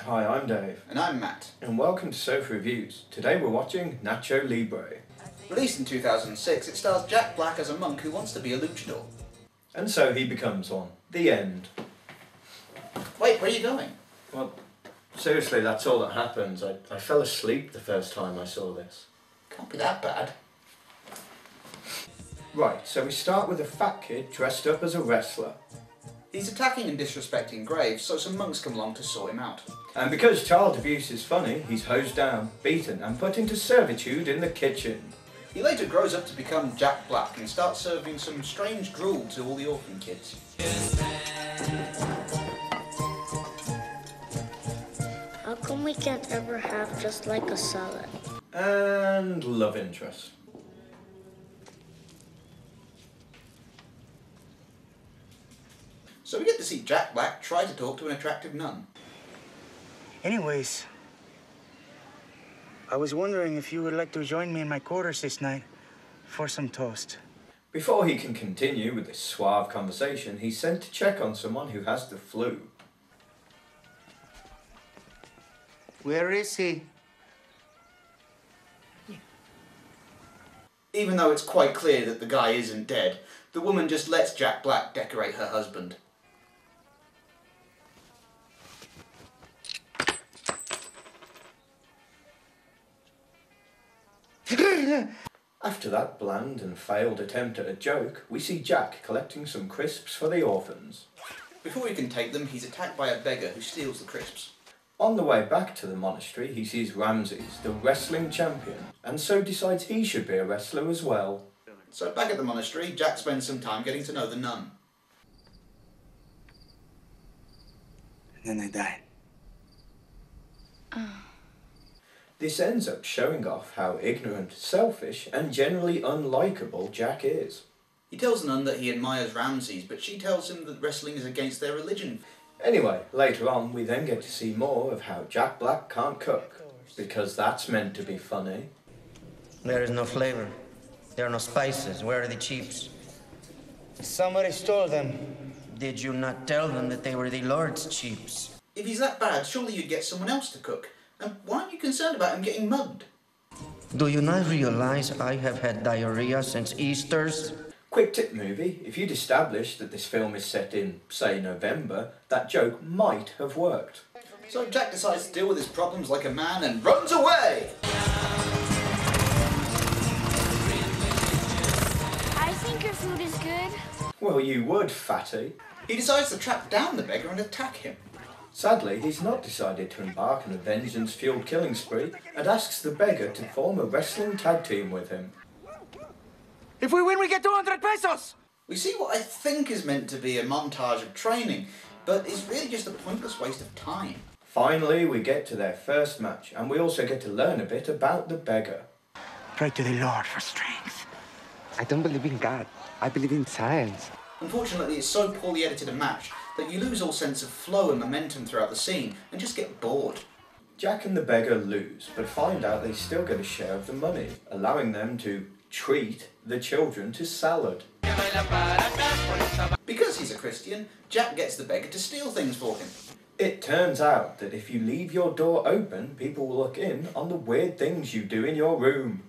Hi, I'm Dave. And I'm Matt. And welcome to Sofa Reviews. Today we're watching Nacho Libre. Released in 2006, it stars Jack Black as a monk who wants to be a luchador. And so he becomes one. The end. Wait, where are you going? Well, seriously, that's all that happens. I fell asleep the first time I saw this. Can't be that bad. Right, so we start with a fat kid dressed up as a wrestler. He's attacking and disrespecting Graves, so some monks come along to sort him out. And because child abuse is funny, he's hosed down, beaten and put into servitude in the kitchen. He later grows up to become Jack Black and starts serving some strange gruel to all the orphan kids. How come we can't ever have just like a salad? And love interest. So we get to see Jack Black try to talk to an attractive nun. Anyways, I was wondering if you would like to join me in my quarters this night for some toast. Before he can continue with this suave conversation, he's sent to check on someone who has the flu. Where is he? Even though it's quite clear that the guy isn't dead, the woman just lets Jack Black decorate her husband. After that bland and failed attempt at a joke, we see Jack collecting some crisps for the orphans. Before he can take them, he's attacked by a beggar who steals the crisps. On the way back to the monastery, he sees Ramses, the wrestling champion, and so decides he should be a wrestler as well. So back at the monastery, Jack spends some time getting to know the nun. And then I died. This ends up showing off how ignorant, selfish, and generally unlikable Jack is. He tells the nun that he admires Ramses, but she tells him that wrestling is against their religion. Anyway, later on we then get to see more of how Jack Black can't cook, because that's meant to be funny. There is no flavor. There are no spices. Where are the chips? Somebody stole them. Did you not tell them that they were the Lord's chips? If he's that bad, surely you'd get someone else to cook. And why aren't you concerned about him getting mugged? Do you not realize I have had diarrhea since Easter's? Quick tip movie, if you'd established that this film is set in, say, November, that joke might have worked. So Jack decides to deal with his problems like a man and runs away! I think your food is good. Well, you would, fatty. He decides to track down the beggar and attack him. Sadly, he's not decided to embark on a vengeance-fueled killing spree and asks the beggar to form a wrestling tag team with him. If we win, we get 200 pesos! We see what I think is meant to be a montage of training, but is really just a pointless waste of time. Finally, we get to their first match, and we also get to learn a bit about the beggar. Pray to the Lord for strength. I don't believe in God. I believe in science. Unfortunately, it's so poorly edited a match that you lose all sense of flow and momentum throughout the scene and just get bored. Jack and the beggar lose, but find out they still get a share of the money, allowing them to treat the children to salad. Because he's a Christian, Jack gets the beggar to steal things for him. It turns out that if you leave your door open, people will look in on the weird things you do in your room.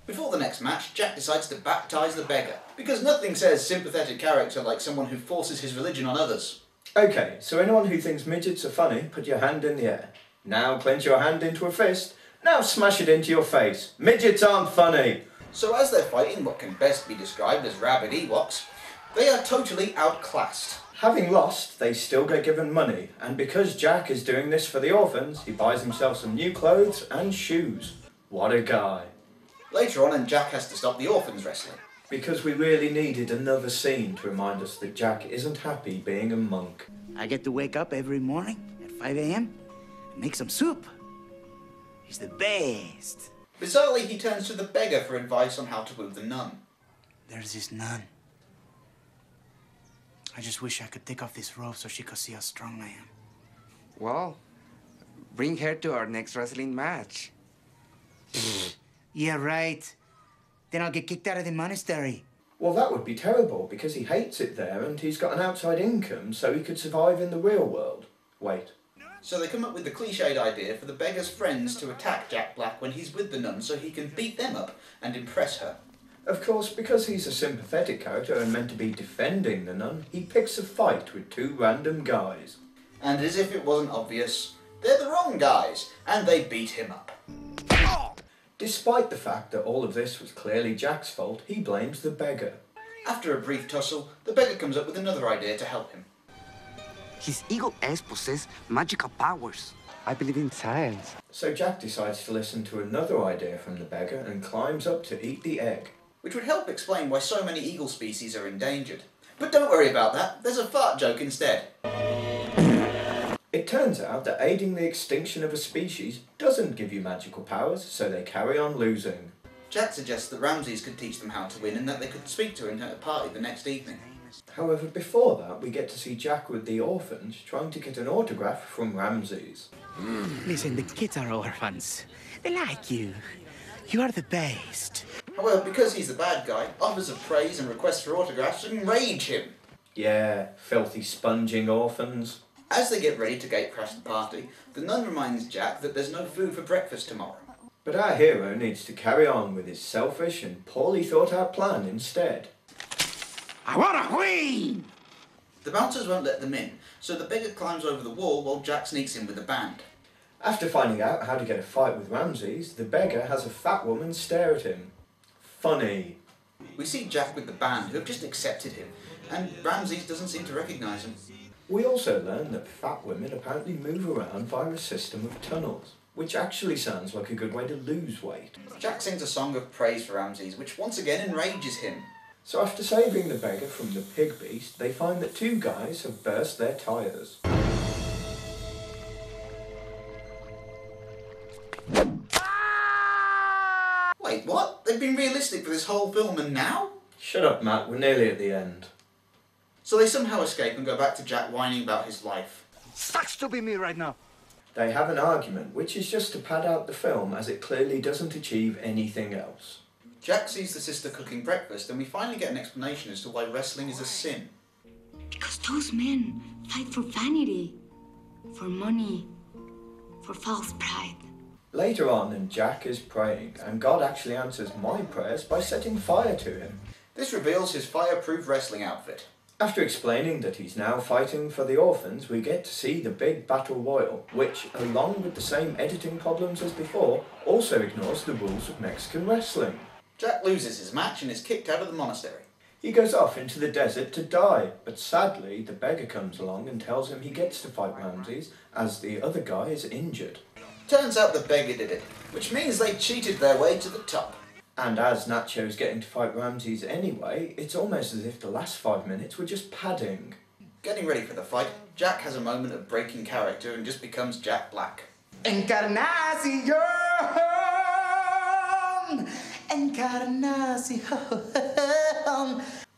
Before the next match, Jack decides to baptise the beggar, because nothing says sympathetic character like someone who forces his religion on others. Okay, so anyone who thinks midgets are funny, put your hand in the air. Now clench your hand into a fist. Now smash it into your face. Midgets aren't funny. So as they're fighting what can best be described as rabid Ewoks, they are totally outclassed. Having lost, they still get given money, and because Jack is doing this for the orphans, he buys himself some new clothes and shoes. What a guy. Later on, and Jack has to stop the orphans wrestling. Because we really needed another scene to remind us that Jack isn't happy being a monk. I get to wake up every morning at 5 a.m. and make some soup. He's the best. Bizarrely, he turns to the beggar for advice on how to woo the nun. There's this nun. I just wish I could take off this robe so she could see how strong I am. Well, bring her to our next wrestling match. Yeah, right. Then I'll get kicked out of the monastery. Well, that would be terrible because he hates it there and he's got an outside income so he could survive in the real world. Wait. So they come up with the cliched idea for the beggar's friends to attack Jack Black when he's with the nun so he can beat them up and impress her. Of course, because he's a sympathetic character and meant to be defending the nun, he picks a fight with two random guys. And as if it wasn't obvious, they're the wrong guys, and they beat him up. Despite the fact that all of this was clearly Jack's fault, he blames the beggar. After a brief tussle, the beggar comes up with another idea to help him. His eagle eggs possess magical powers. I believe in science. So Jack decides to listen to another idea from the beggar and climbs up to eat the egg. Which would help explain why so many eagle species are endangered. But don't worry about that, there's a fart joke instead. It turns out that aiding the extinction of a species doesn't give you magical powers, so they carry on losing. Jack suggests that Ramses could teach them how to win and that they could speak to him at a party the next evening. However, before that, we get to see Jack with the orphans trying to get an autograph from Ramses. Listen, the kids are orphans. They like you. You are the best. However, because he's the bad guy, offers of praise and requests for autographs enrage him. Yeah, filthy sponging orphans. As they get ready to gatecrash the party, the nun reminds Jack that there's no food for breakfast tomorrow. But our hero needs to carry on with his selfish and poorly thought out plan instead. I want to win! The bouncers won't let them in, so the beggar climbs over the wall while Jack sneaks in with the band. After finding out how to get a fight with Ramses, the beggar has a fat woman stare at him. Funny. We see Jack with the band, who have just accepted him, and Ramses doesn't seem to recognise him. We also learn that fat women apparently move around via a system of tunnels, which actually sounds like a good way to lose weight. Jack sings a song of praise for Ramses, which once again enrages him. So after saving the beggar from the pig beast, they find that two guys have burst their tyres. Wait, what? They've been realistic for this whole film and now? Shut up, Matt, we're nearly at the end. So they somehow escape and go back to Jack whining about his life. Sucks to be me right now. They have an argument, which is just to pad out the film as it clearly doesn't achieve anything else. Jack sees the sister cooking breakfast and we finally get an explanation as to why wrestling is a sin. Because those men fight for vanity, for money, for false pride. Later on, and Jack is praying, and God actually answers my prayers by setting fire to him. This reveals his fireproof wrestling outfit. After explaining that he's now fighting for the orphans, we get to see the big battle royal, which, along with the same editing problems as before, also ignores the rules of Mexican wrestling. Jack loses his match and is kicked out of the monastery. He goes off into the desert to die, but sadly the beggar comes along and tells him he gets to fight Ramses, as the other guy is injured. Turns out the beggar did it, which means they cheated their way to the top. And as Nacho's getting to fight Ramses anyway, it's almost as if the last 5 minutes were just padding. Getting ready for the fight, Jack has a moment of breaking character and just becomes Jack Black. Encarnacion! Encarnacion!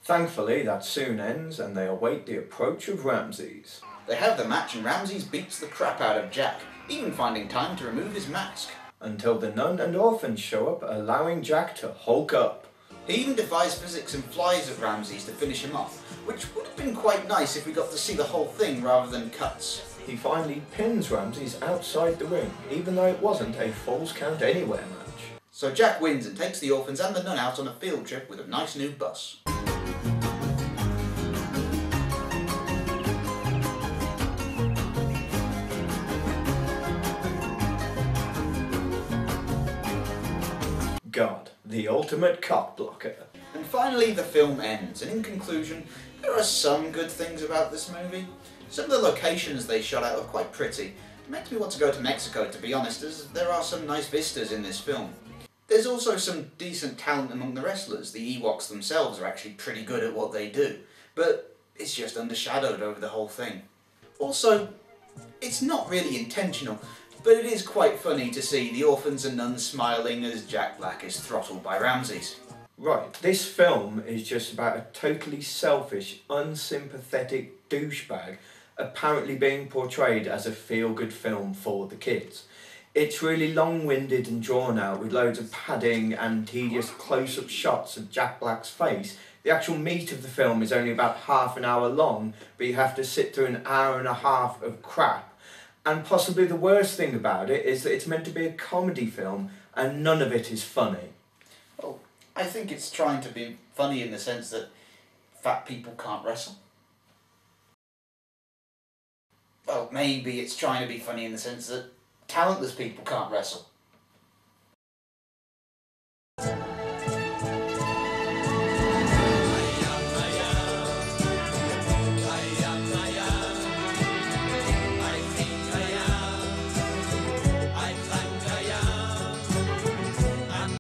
Thankfully, that soon ends and they await the approach of Ramses. They have the match and Ramses beats the crap out of Jack, even finding time to remove his mask. Until the nun and orphans show up, allowing Jack to hulk up. He even defies physics and flies at Ramses to finish him off, which would have been quite nice if we got to see the whole thing rather than cuts. He finally pins Ramses outside the ring, even though it wasn't a Falls Count Anywhere match. So Jack wins and takes the orphans and the nun out on a field trip with a nice new bus. God, the ultimate cock blocker. And finally the film ends, and in conclusion, there are some good things about this movie. Some of the locations they shot out are quite pretty. It makes me want to go to Mexico, to be honest, as there are some nice vistas in this film. There's also some decent talent among the wrestlers. The Ewoks themselves are actually pretty good at what they do, but it's just undershadowed over the whole thing. Also, it's not really intentional, but it is quite funny to see the orphans and nuns smiling as Jack Black is throttled by Ramses. Right, this film is just about a totally selfish, unsympathetic douchebag apparently being portrayed as a feel-good film for the kids. It's really long-winded and drawn out with loads of padding and tedious close-up shots of Jack Black's face. The actual meat of the film is only about half an hour long, but you have to sit through an hour and a half of crap. And possibly the worst thing about it is that it's meant to be a comedy film and none of it is funny. Well, I think it's trying to be funny in the sense that fat people can't wrestle. Well, maybe it's trying to be funny in the sense that talentless people can't wrestle.